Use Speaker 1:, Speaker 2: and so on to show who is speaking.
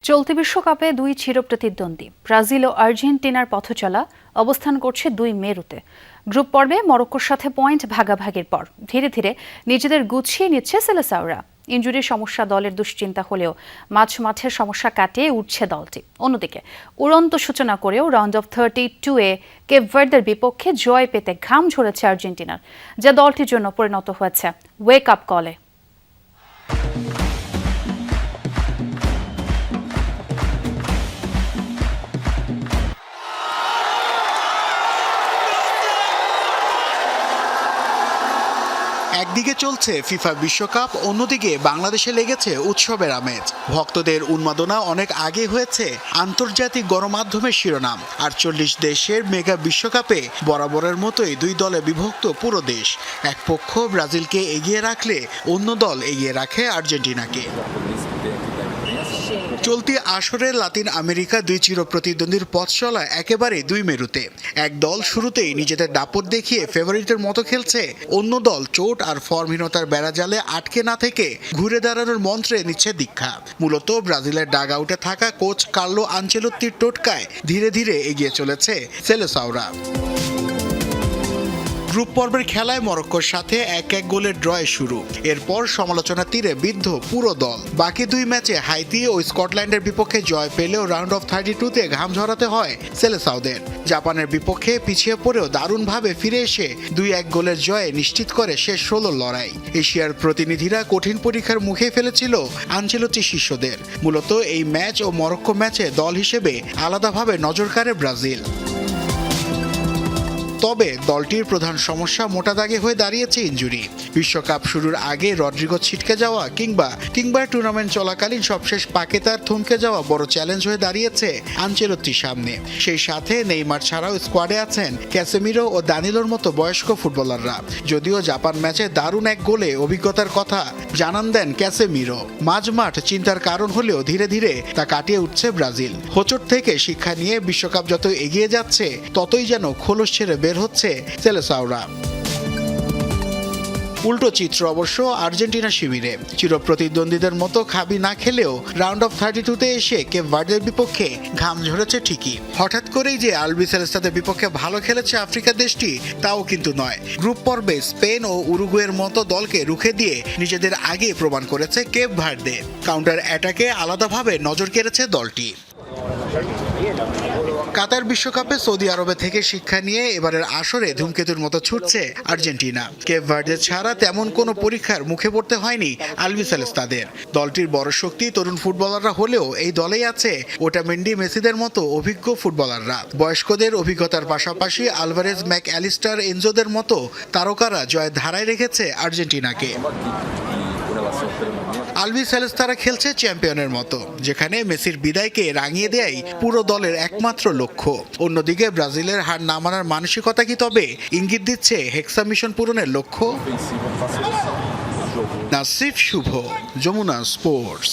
Speaker 1: চলতি বিশ্বকাপে দুই চিরপ্রতিদ্বন্দ্বী ব্রাজিল ও আর্জেন্টিনার পথচলা অবস্থান করছে দুই মেরুতে। গ্রুপ পর্বে মরক্কোর সাথে পয়েন্ট ভাগাভাগির পর ধীরে ধীরে নিজেদের গুছিয়ে নিচ্ছে সেলেসাওরা। ইনজুরির সমস্যা দলের দুশ্চিন্তা হলেও মাঠের সমস্যা কাটিয়ে উঠছে দলটি। অন্যদিকে উড়ন্ত সূচনা করেও রাউন্ড অফ 32-এ কেপ ভার্দের বিপক্ষে জয় পেতে ঘাম ঝরেছে আর্জেন্টিনার, যা দলটির জন্য পরিণত হয়েছে ওয়েক আপ কলে।
Speaker 2: একদিকে চলছে ফিফা বিশ্বকাপ, অন্যদিকে বাংলাদেশে লেগেছে উৎসবের আমেজ। ভক্তদের উন্মাদনা অনেক আগে হয়েছে আন্তর্জাতিক গণমাধ্যমের শিরোনাম। ৪৮ দেশের মেগা বিশ্বকাপে বরাবরের মতোই দুই দলে বিভক্ত পুরো দেশ। এক পক্ষ ব্রাজিলকে এগিয়ে রাখলে অন্য দল এগিয়ে রাখে আর্জেন্টিনাকে। চলতি আসরে লাতিন আমেরিকা দুই চিরপ্রতিদ্বন্দ্বীর পথ চলা একেবারে দুই মেরুতে। এক দল শুরুতেই নিজেদের দাপট দেখিয়ে ফেভারিটের মতো খেলছে, অন্য দল চোট আর ফর্মহীনতার বেড়াজালে আটকে না থেকে ঘুরে দাঁড়ানোর মন্ত্রে নিচ্ছে দীক্ষা। মূলত ব্রাজিলের ডাগ আউটে থাকা কোচ কার্লো আনচেলোত্তির টোটকায় ধীরে ধীরে এগিয়ে চলেছে সেলেসাওরা। গ্রুপ পর্বের খেলায় মরক্কোর সাথে ১-১ গোলের ড্রয়ে শুরু। এরপর সমালোচনা তীরে বিদ্ধ পুরো দল। বাকি দুই ম্যাচে হাইতি ও স্কটল্যান্ডের বিপক্ষে জয় পেলেও রাউন্ড অফ 32-তে ঘাম ঝরাতে হয় সেলেসাওদের। জাপানের বিপক্ষে পিছিয়ে পড়েও দারুণভাবে ফিরে এসে ২-১ গোলের জয়ে নিশ্চিত করে শেষ ১৬ লড়াই। এশিয়ার প্রতিনিধিরা কঠিন পরীক্ষার মুখে ফেলেছিল আনচেলোত্তি শিষ্যদের। মূলত এই ম্যাচ ও মরক্কো ম্যাচে দল হিসেবে আলাদাভাবে নজর কাড়ে ব্রাজিল। তবে দলটির প্রধান সমস্যা মোটা দাগে হয়ে দাঁড়িয়েছে ইনজুরি। বিশ্বকাপ শুরুর আগে রদ্রিগো ছিটকে যাওয়া কিংবা টুর্নামেন্ট চলাকালীন সবশেষ পাকেতার থমকে যাওয়া বড় চ্যালেঞ্জ হয়ে দাঁড়িয়েছে আনচেলোত্তির সামনে। সেই সাথে নেইমার ছাড়াও স্কোয়াডে আছেন ক্যাসেমিরো ও দানিলোর মতো বয়স্ক ফুটবলাররা। যদিও জাপান ম্যাচে দারুণ এক গোলে অভিজ্ঞতার কথা জানান দেন ক্যাসেমিরো। মাঝমাঠ চিন্তার কারণ হলেও ধীরে ধীরে তা কাটিয়ে উঠছে ব্রাজিল। হোঁচট থেকে শিক্ষা নিয়ে বিশ্বকাপ যত এগিয়ে যাচ্ছে ততই যেন খোলস ছেড়ে বের হচ্ছে সেলেসাওরা। উল্টো চিত্র অবশ্য আর্জেন্টিনা শিবিরে। চিরপ্রতিদ্বন্দ্বীদের মতো খাবি না খেলেও রাউন্ড অফ 32-তে এসে কেপ ভার্দের বিপক্ষে ঘাম ঝরেছে ঠিকই। হঠাৎ করেই যে আলবিসেলেস্তাদের বিপক্ষে ভালো খেলেছে আফ্রিকা দেশটি তাও কিন্তু নয়। গ্রুপ পর্বে স্পেন ও উরুগুয়ের মতো দলকে রুখে দিয়ে নিজেদের আগে প্রমাণ করেছে কেপ ভার্দে। কাউন্টার অ্যাটাকে আলাদাভাবে নজর কেড়েছে দলটি। কাতার বিশ্বকাপে সৌদি আরবে থেকে শিক্ষা নিয়ে এবারের আসরে ধূমকেতুর মতো ছুটছে আর্জেন্টিনা। কেপ ভার্দে ছাড়া তেমন কোনো পরীক্ষার মুখে পড়তে হয়নি আলবিসেলেস্তাদের। দলটির বড় শক্তি তরুণ ফুটবলাররা হলেও এই দলেই আছে ওটামেন্ডি, মেসিদের মতো অভিজ্ঞ ফুটবলাররা। বয়স্কদের অভিজ্ঞতার পাশাপাশি আলভারেজ, ম্যাক অ্যালিস্টার, এনজোদের মতো তারকারা জয়ের ধারায় রেখেছে আর্জেন্টিনাকে। আলবিসেলেস্তারা খেলছে চ্যাম্পিয়নের মতো, যেখানে মেসির বিদায়কে রাঙিয়ে দেয়াই পুরো দলের একমাত্র লক্ষ্য। অন্যদিকে ব্রাজিলের হার না মানার মানসিকতা কি তবে ইঙ্গিত দিচ্ছে হেক্সা মিশন পূরণের লক্ষ্য? নাসিফ শুভ, যমুনা স্পোর্টস।